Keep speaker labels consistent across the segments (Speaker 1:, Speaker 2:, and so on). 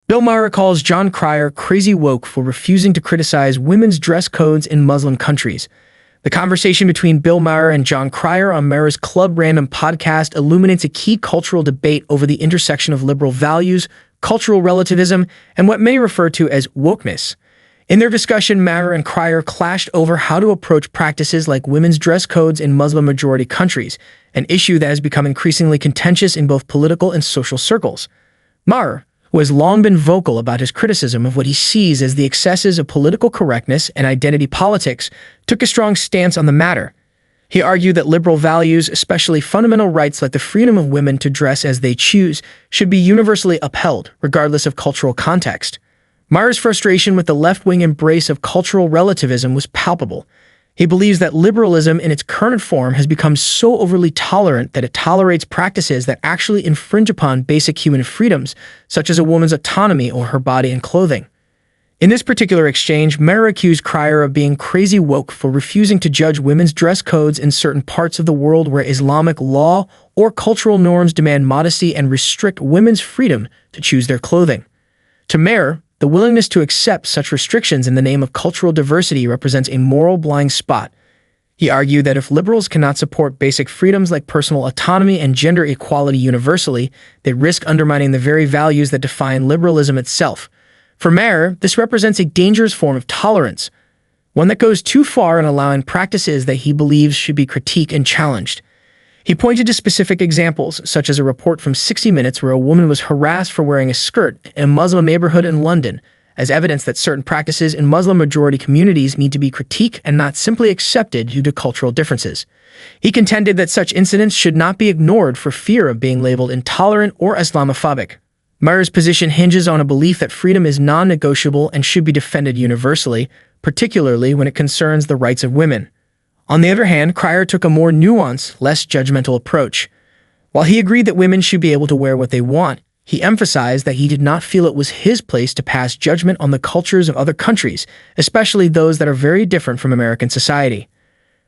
Speaker 1: Bill Maher calls John Cryer crazy woke for refusing to criticize women's dress codes in Muslim countries. The conversation between Bill Maher and John Cryer on Maher's Club Random podcast illuminates a key cultural debate over the intersection of liberal values, cultural relativism, and what many refer to as wokeness. In their discussion, Maher and Cryer clashed over how to approach practices like women's dress codes in Muslim-majority countries, an issue that has become increasingly contentious in both political and social circles. Maher, who has long been vocal about his criticism of what he sees as the excesses of political correctness and identity politics, took a strong stance on the matter. He argued that liberal values, especially fundamental rights like the freedom of women to dress as they choose, should be universally upheld, regardless of cultural context. Maher's frustration with the left-wing embrace of cultural relativism was palpable. He believes that liberalism in its current form has become so overly tolerant that it tolerates practices that actually infringe upon basic human freedoms, such as a woman's autonomy or her body and clothing. In this particular exchange, Maher accused Cryer of being crazy woke for refusing to judge women's dress codes in certain parts of the world where Islamic law or cultural norms demand modesty and restrict women's freedom to choose their clothing. To Maher, the willingness to accept such restrictions in the name of cultural diversity represents a moral blind spot. He argued that if liberals cannot support basic freedoms like personal autonomy and gender equality universally, they risk undermining the very values that define liberalism itself. For Maher, this represents a dangerous form of tolerance, one that goes too far in allowing practices that he believes should be critiqued and challenged. He pointed to specific examples, such as a report from 60 Minutes where a woman was harassed for wearing a skirt in a Muslim neighborhood in London, as evidence that certain practices in Muslim-majority communities need to be critiqued and not simply accepted due to cultural differences. He contended that such incidents should not be ignored for fear of being labeled intolerant or Islamophobic. Maher's position hinges on a belief that freedom is non-negotiable and should be defended universally, particularly when it concerns the rights of women. On the other hand, Cryer took a more nuanced, less judgmental approach. While he agreed that women should be able to wear what they want, he emphasized that he did not feel it was his place to pass judgment on the cultures of other countries, especially those that are very different from American society.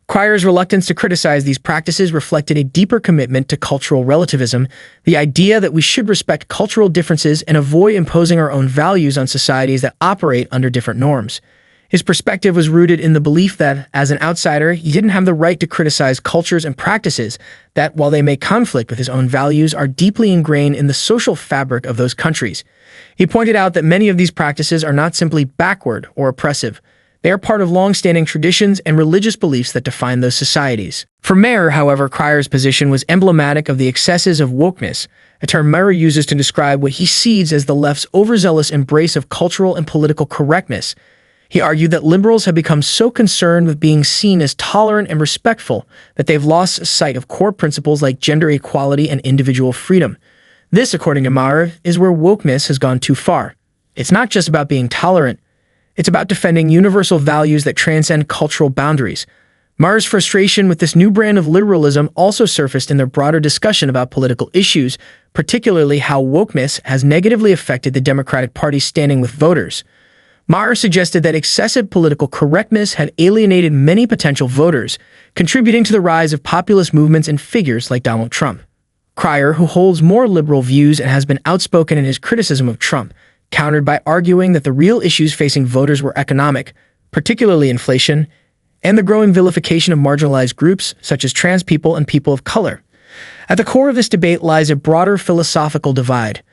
Speaker 1: Cryer's reluctance to criticize these practices reflected a deeper commitment to cultural relativism, the idea that we should respect cultural differences and avoid imposing our own values on societies that operate under different norms. His perspective was rooted in the belief that, as an outsider, he didn't have the right to criticize cultures and practices that, while they may conflict with his own values, are deeply ingrained in the social fabric of those countries. He pointed out that many of these practices are not simply backward or oppressive. They are part of long-standing traditions and religious beliefs that define those societies. For Maher, however, Cryer's position was emblematic of the excesses of wokeness, a term Maher uses to describe what he sees as the left's overzealous embrace of cultural and political correctness. He argued that liberals have become so concerned with being seen as tolerant and respectful that they've lost sight of core principles like gender equality and individual freedom. This, according to Maher, is where wokeness has gone too far. It's not just about being tolerant. It's about defending universal values that transcend cultural boundaries. Maher's frustration with this new brand of liberalism also surfaced in their broader discussion about political issues, particularly how wokeness has negatively affected the Democratic Party's standing with voters. Maher suggested that excessive political correctness had alienated many potential voters, contributing to the rise of populist movements and figures like Donald Trump. Cryer, who holds more liberal views and has been outspoken in his criticism of Trump, countered by arguing that the real issues facing voters were economic, particularly inflation, and the growing vilification of marginalized groups such as trans people and people of color. At the core of this debate lies a broader philosophical divide,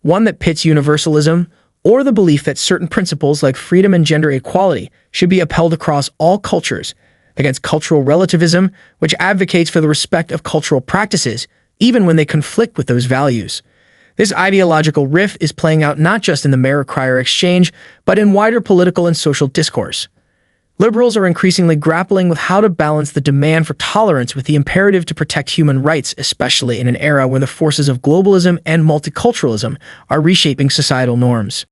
Speaker 1: one that pits universalism, or the belief that certain principles like freedom and gender equality should be upheld across all cultures, against cultural relativism, which advocates for the respect of cultural practices, even when they conflict with those values. This ideological rift is playing out not just in the Maher-Cryer exchange, but in wider political and social discourse. Liberals are increasingly grappling with how to balance the demand for tolerance with the imperative to protect human rights, especially in an era when the forces of globalism and multiculturalism are reshaping societal norms.